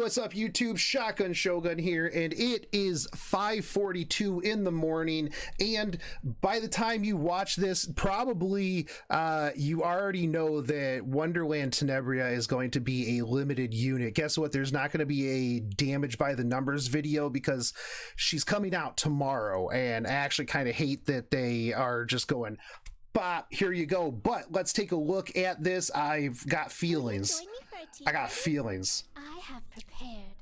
what's up, YouTube? Shotgun Shogun here, and it is 5:42 in the morning, and by the time you watch this, probably you already know that Wonderland Tenebria is going to be a limited unit. Guess what? There's not going to be a damage by the numbers video because she's coming out tomorrow, and I actually kind of hate that they are just going, bop, here you go. But let's take a look at this. I've got feelings. I got feelings. I have prepared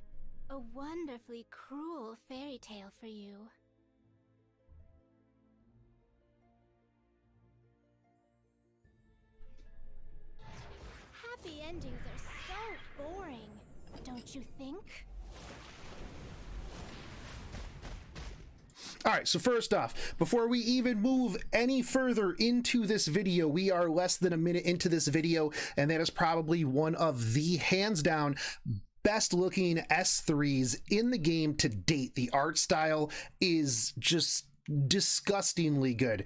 a wonderfully cruel fairy tale for you. Happy endings are so boring, don't you think? All right, so first off, before we even move any further into this video, we are less than a minute into this video, and that is probably one of the hands down best looking S3s in the game to date. The art style is just disgustingly good.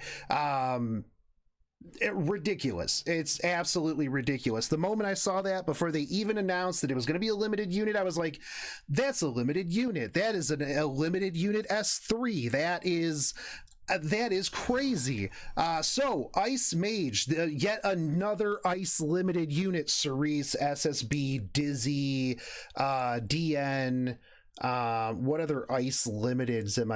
Ridiculous. It's absolutely ridiculous. The moment I saw that, before they even announced that it was going to be a limited unit, I was like, that's a limited unit. That is a limited unit S3. That is crazy. So Ice Mage, yet another Ice limited unit. Cerise, SSB, Dizzy, DN. What other Ice limiteds am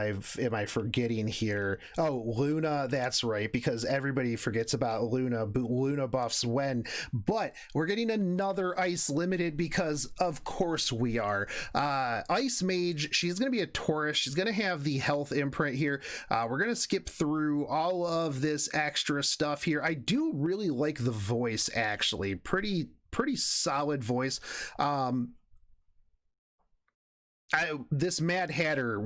I forgetting here? Oh, Luna, that's right, because everybody forgets about Luna. Luna buffs when, but we're getting another Ice limited because of course we are. Ice Mage, she's gonna be a Taurus. She's gonna have the health imprint here. We're gonna skip through all of this extra stuff here. I do really like the voice, actually. Pretty solid voice. This Mad Hatter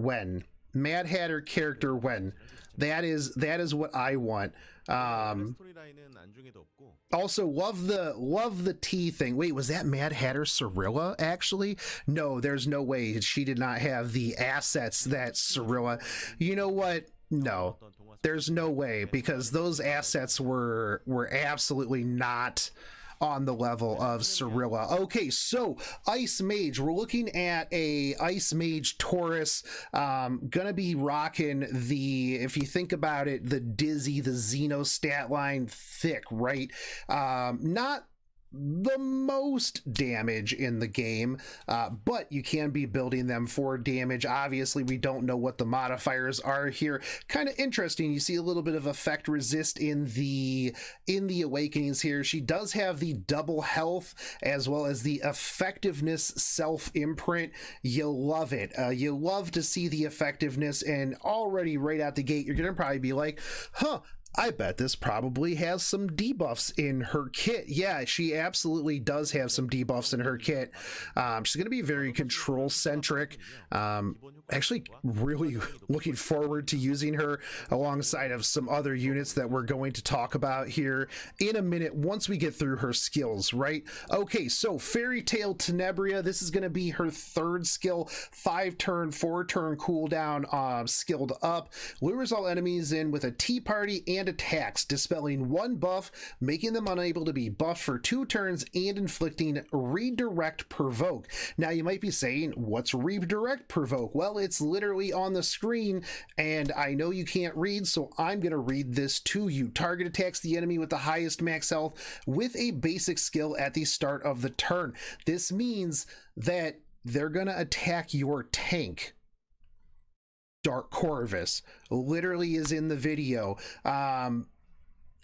character, that is what I want. Also love the T thing. Wait, was that Mad Hatter Cirilla actually? No, there's no way. She did not have the assets that Cirilla. You know what? No, there's no way, because those assets were absolutely not on the level of Cirilla. Okay, so Ice Mage, we're looking at a Ice Mage Taurus. Gonna be rocking the, if you think about it, the Dizzy, the Xeno stat line thick, right? Not the most damage in the game, but you can be building them for damage. Obviously, we don't know what the modifiers are here. Kind of interesting. You see a little bit of effect resist in the awakenings here. She does have the double health as well as the effectiveness self imprint. You'll love it. You love to see the effectiveness, and already right out the gate, you're gonna probably be like, huh, I bet this probably has some debuffs in her kit. Yeah, she absolutely does have some debuffs in her kit. She's going to be very control-centric. Actually, really looking forward to using her alongside of some other units that we're going to talk about here in a minute once we get through her skills, right? Okay, so Fairy Tale Tenebria, this is going to be her third skill, 5-turn, 4-turn cooldown, skilled up. Lures all enemies in with a tea party and attacks, dispelling one buff, making them unable to be buffed for 2 turns, and inflicting redirect provoke. Now you might be saying, what's redirect provoke? Well, it's literally on the screen, and I know you can't read, so I'm gonna read this to you. Target attacks the enemy with the highest max health with a basic skill at the start of the turn. This means that they're gonna attack your tank. Dark Corvus literally is in the video.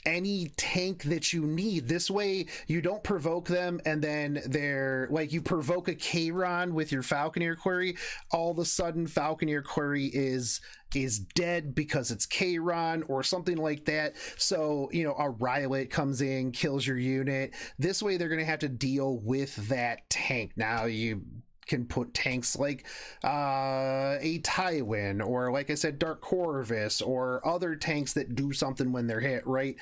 Any tank that you need. This way you don't provoke them and then they're like, you provoke a Kayron with your Falconeer Query, all of a sudden Falconeer Query is dead because it's Kayron or something like that. So, you know, a Rylet comes in, kills your unit. This way they're gonna have to deal with that tank. Now you can put tanks like a Tywin, or like I said, Dark Corvus, or other tanks that do something when they're hit, right?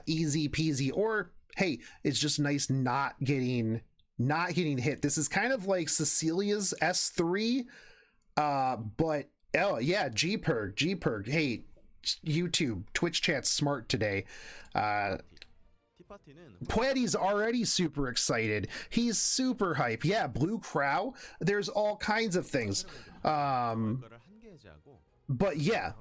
Easy peasy. Or hey, it's just nice not getting hit. This is kind of like Cecilia's S3, but oh yeah, G-Perg. Hey, YouTube, Twitch chat's smart today. Platty's already super excited. He's super hype. Yeah, Blue Crow. There's all kinds of things. But yeah.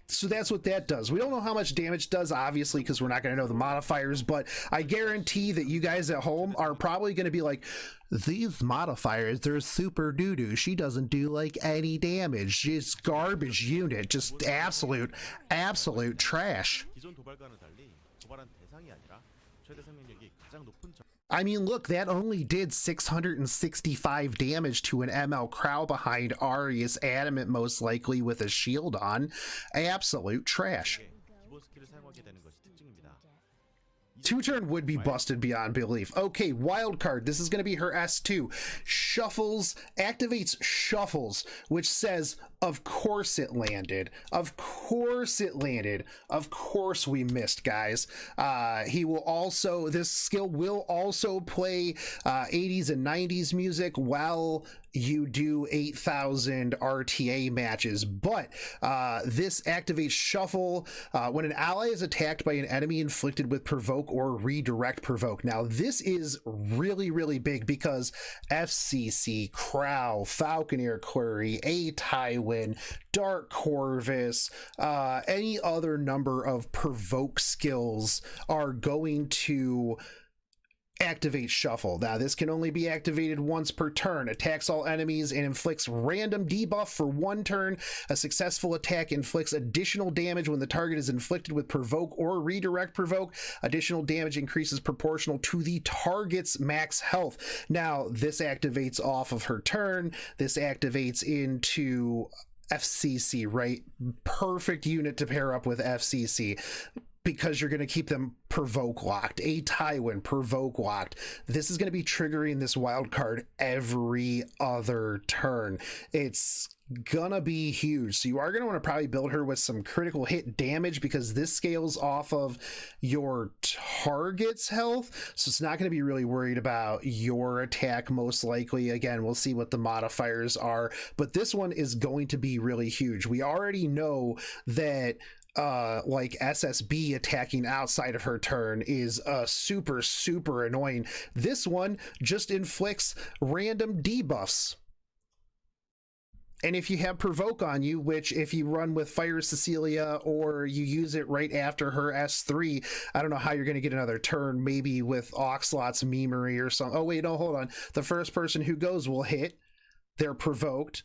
So that's what that does. We don't know how much damage does, obviously, because we're not going to know the modifiers, but I guarantee that you guys at home are probably going to be like, these modifiers, they're super doo-doo. She doesn't do like any damage. Just garbage unit. Just absolute trash. I mean, look, that only did 665 damage to an ML Crow behind Arius Adamant, most likely with a shield on. Absolute trash. Two-turn would be busted beyond belief. Okay, wild card. This is going to be her S2. Shuffles, activates Shuffles, which says, of course it landed. Of course it landed. Of course we missed, guys. He will also, this skill will also play 80s and 90s music while you do 8,000 RTA matches, but this activates Shuffle when an ally is attacked by an enemy inflicted with Provoke or Redirect Provoke. Now this is really big because FCC, Crow, Falconeer Query, A Tywin, Dark Corvus, any other number of Provoke skills are going to activate Shuffle. Now this can only be activated once per turn. Attacks all enemies and inflicts random debuff for 1 turn. A successful attack inflicts additional damage when the target is inflicted with Provoke or Redirect Provoke. Additional damage increases proportional to the target's max health. Now this activates off of her turn. This activates into FCC, right? Perfect unit to pair up with FCC, because you're going to keep them Provoke locked. A Tywin, Provoke locked. This is going to be triggering this wild card every other turn. It's gonna be huge. So you are going to want to probably build her with some critical hit damage, because this scales off of your target's health. So it's not going to be really worried about your attack, most likely. Again, we'll see what the modifiers are, but this one is going to be really huge. We already know that like SSB attacking outside of her turn is super annoying. This one just inflicts random debuffs. And if you have Provoke on you, which if you run with Fire Cecilia or you use it right after her S3, I don't know how you're going to get another turn, maybe with Oxlot's Memory or something. Oh wait, no, hold on. The first person who goes will hit. They're provoked.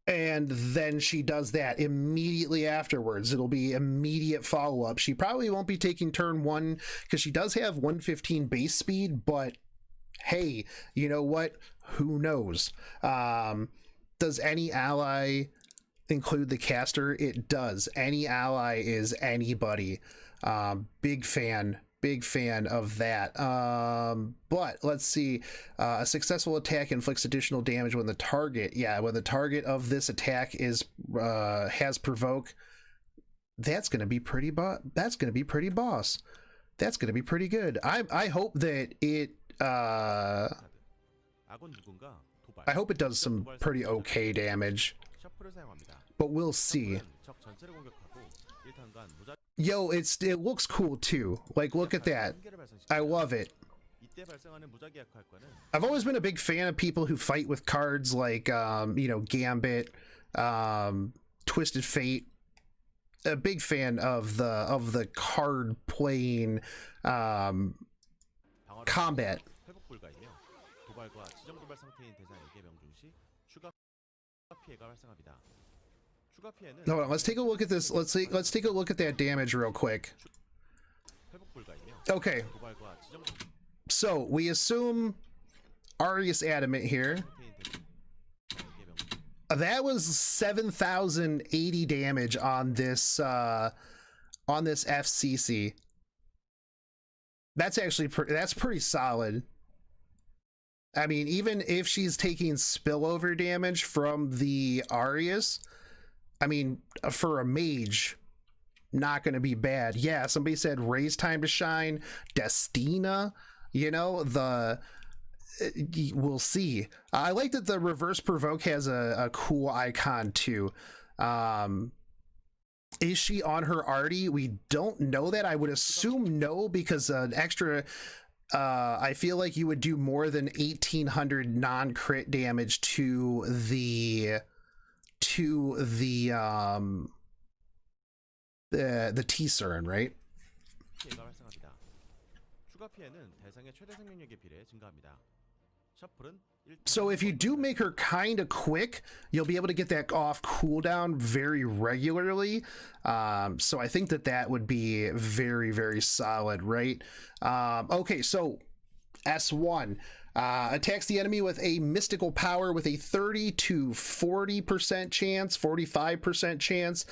And then she does that immediately afterwards. It'll be immediate follow-up. She probably won't be taking turn 1 because she does have 115 base speed, but hey, you know what? Who knows? Does any ally include the caster? It does. Any ally is anybody. Big fan of that. But let's see. A successful attack inflicts additional damage when the target, when the target of this attack is has Provoke. That's gonna be pretty boss. That's gonna be pretty good. I hope that it I hope it does some pretty okay damage, but we'll see. Yo, it looks cool too. Like, look at that. I love it. I've always been a big fan of people who fight with cards like Gambit, Twisted Fate. A big fan of the card playing combat. Hold on, let's take a look at this. Let's take a look at that damage real quick. Okay, so we assume Arius Adamant here. That was 7,080 damage on this FCC. That's actually that's pretty solid. I mean, even if she's taking spillover damage from the Arius, I mean, for a mage, not going to be bad. Yeah, somebody said raise time to shine, Destina, we'll see. I like that the reverse provoke has a cool icon too. Is she on her arty? We don't know that. I would assume no, because an extra I feel like you would do more than 1800 non-crit damage to the T-Cern, right? 피해가 발생합니다. 추가 피해는 대상의 최대 생명력에 비례 증가합니다. 셔플은 So if you do make her kind of quick, you'll be able to get that off cooldown very regularly. So I think that would be very, very solid, right? Okay, so S1 attacks the enemy with a mystical power with a 30 to 40% chance, 45% chance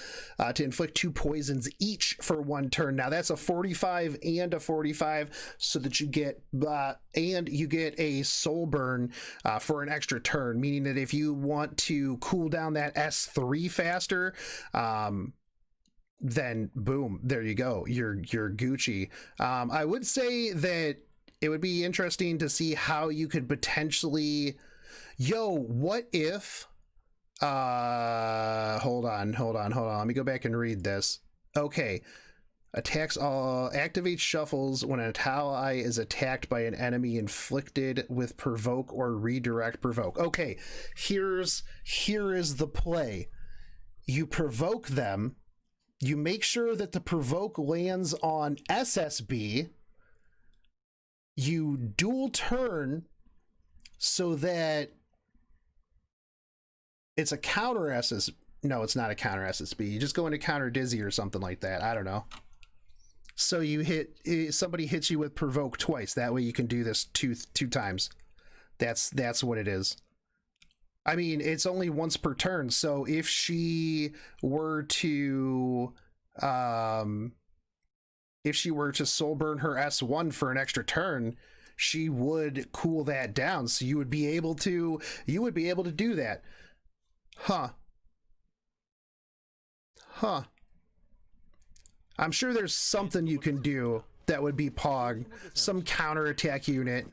to inflict 2 poisons each for 1 turn. Now that's a 45 and a 45, so that you get and you get a soul burn for an extra turn, meaning that if you want to cool down that S3 faster, then boom, there you go, you're Gucci. I would say that it would be interesting to see how you could potentially, what if, hold on. Let me go back and read this. Okay. Attacks all, activates shuffles when an ally is attacked by an enemy inflicted with provoke or redirect provoke. Okay. Here is the play. You provoke them. You make sure that the provoke lands on SSB. You dual turn so that it's a counter SSB. No, it's not a counter SSB. You just go into counter Dizzy or something like that. I don't know. So you somebody hits you with provoke twice. That way you can do this two times. That's what it is. I mean, it's only once per turn. So if she were to soul burn her S1 for an extra turn, she would cool that down. So you would be able to do that. Huh. I'm sure there's something you can do that would be Pog, some counterattack unit.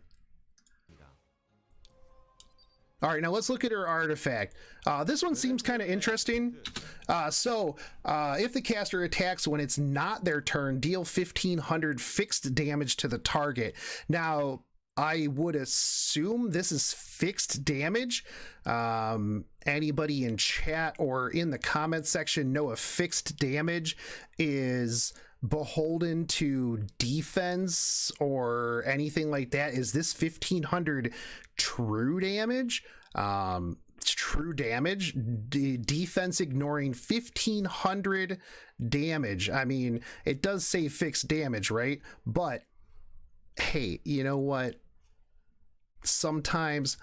All right, now let's look at her artifact. This one seems kind of interesting. So if the caster attacks when it's not their turn, deal 1500 fixed damage to the target. Now, I would assume this is fixed damage. Anybody in chat or in the comment section know if fixed damage is beholden to defense or anything like that? Is this 1500 true damage? True damage, defense ignoring 1500 damage. I mean, it does say fixed damage, right? But hey, you know what? Sometimes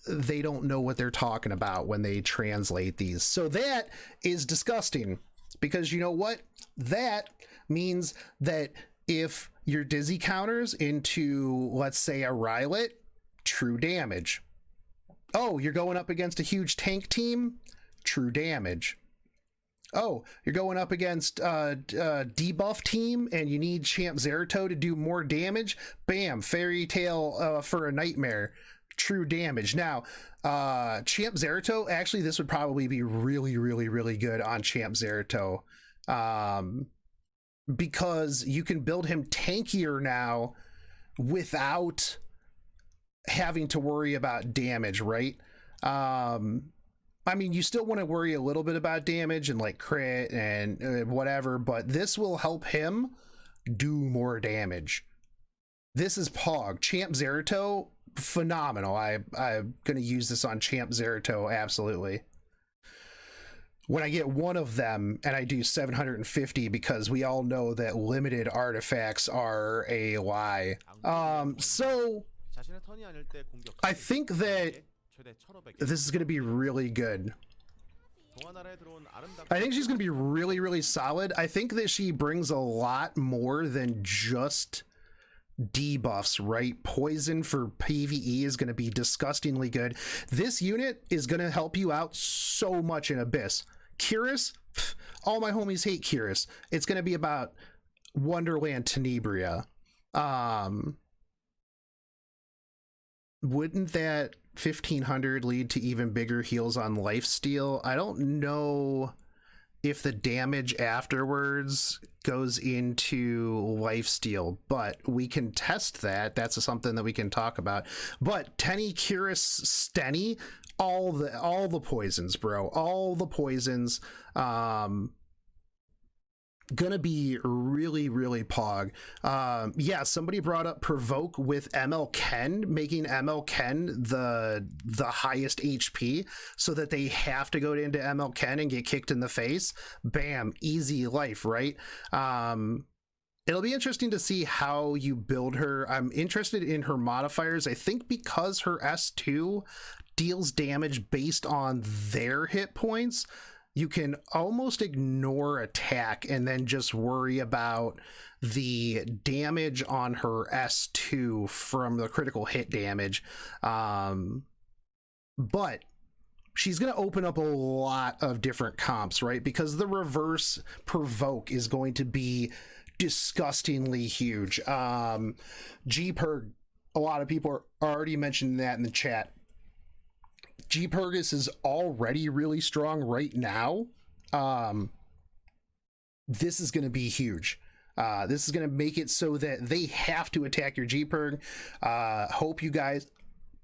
they don't know what they're talking about when they translate these. So that is disgusting, because you know what? That means that if your Dizzy counters into, let's say, a Rylet, true damage. Oh, you're going up against a huge tank team? True damage. Oh, you're going up against a debuff team and you need Champ Zerato to do more damage? Bam, Fairy Tale for a Nightmare. True damage. Now, Champ Zerato, actually, this would probably be really, really, really good on Champ Zerato. Because you can build him tankier now without having to worry about damage, right? I mean, you still want to worry a little bit about damage and like crit and whatever, but this will help him do more damage. This is Pog. Champ Zerato, phenomenal. I'm going to use this on Champ Zerato, absolutely. When I get one of them and I do 750, because we all know that limited artifacts are a lie. So I think that this is going to be really good. I think she's going to be really, really solid. I think that she brings a lot more than just debuffs, right? Poison for PvE is going to be disgustingly good. This unit is going to help you out so much in Abyss. Curious, all my homies hate Curious. It's going to be about Wonderland Tenebria. Wouldn't that 1500 lead to even bigger heals on lifesteal? I don't know if the damage afterwards goes into lifesteal, but we can test that. That's something that we can talk about. But Tenny, Curious, Stenny, all the poisons, bro, all the poisons. Gonna be really, really pog. Yeah, somebody brought up Provoke with ML Ken, making ML Ken the highest HP so that they have to go into ML Ken and get kicked in the face. Bam, easy life, right? It'll be interesting to see how you build her. I'm interested in her modifiers. I think because her S2 deals damage based on their hit points, you can almost ignore attack and then just worry about the damage on her S2 from the critical hit damage. But she's going to open up a lot of different comps, right? Because the reverse Provoke is going to be disgustingly huge. G-Perg, a lot of people are already mentioning that in the chat. G-Pergus is already really strong right now. This is going to be huge. This is going to make it so that they have to attack your G-Perg. Hope you guys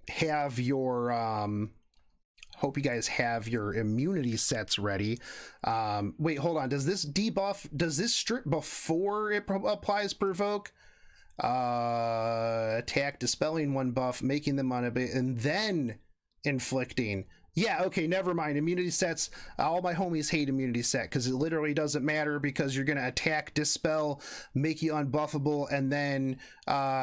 have your immunity sets ready. Wait, hold on. Does this strip before it applies Provoke? Attack, dispelling one buff, making them unable, and then inflicting. Yeah, okay, never mind. Immunity sets, all my homies hate immunity set because it literally doesn't matter, because you're going to attack, dispel, make you unbuffable, and then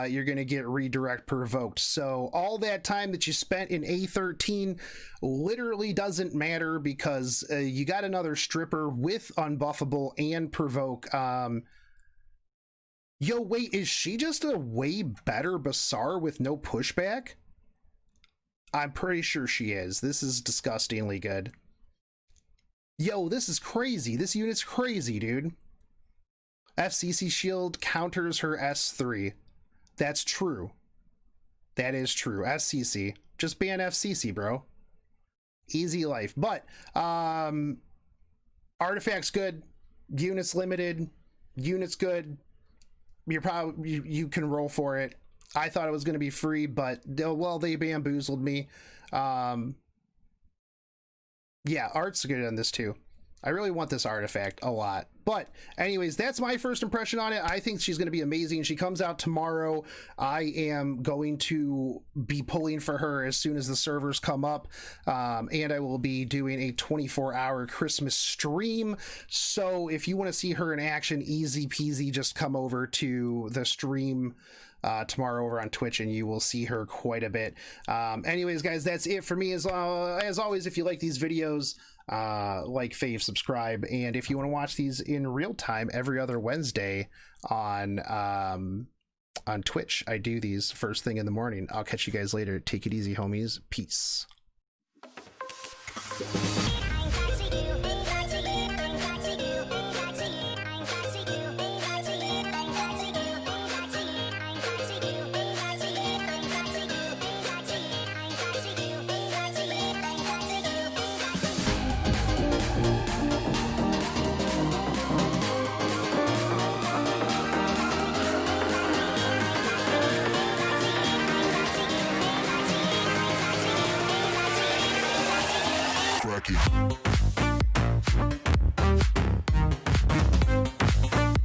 you're going to get redirect provoked. So all that time that you spent in A13 literally doesn't matter, because you got another stripper with unbuffable and provoke. Yo, wait, is she just a way better Basar with no pushback? I'm pretty sure she is. This is disgustingly good. Yo, this is crazy. This unit's crazy, dude. FCC shield counters her S3. That's true. That is true. FCC. Just ban FCC, bro. Easy life. But, artifacts good. Units limited. Units good. You're probably, you can roll for it. I thought it was going to be free, but well, they bamboozled me. Yeah, art's good on this too. I really want this artifact a lot. But anyways, that's my first impression on it. I think she's going to be amazing. She comes out tomorrow. I am going to be pulling for her as soon as the servers come up. And I will be doing a 24-hour Christmas stream. So if you want to see her in action, easy peasy, just come over to the stream tomorrow over on Twitch and you will see her quite a bit. Anyways, guys, that's it for me. As always, if you like these videos, like, fave, subscribe, and if you want to watch these in real time every other Wednesday on Twitch, I do these first thing in the morning. I'll catch you guys later. Take it easy, homies. Peace. Cracky.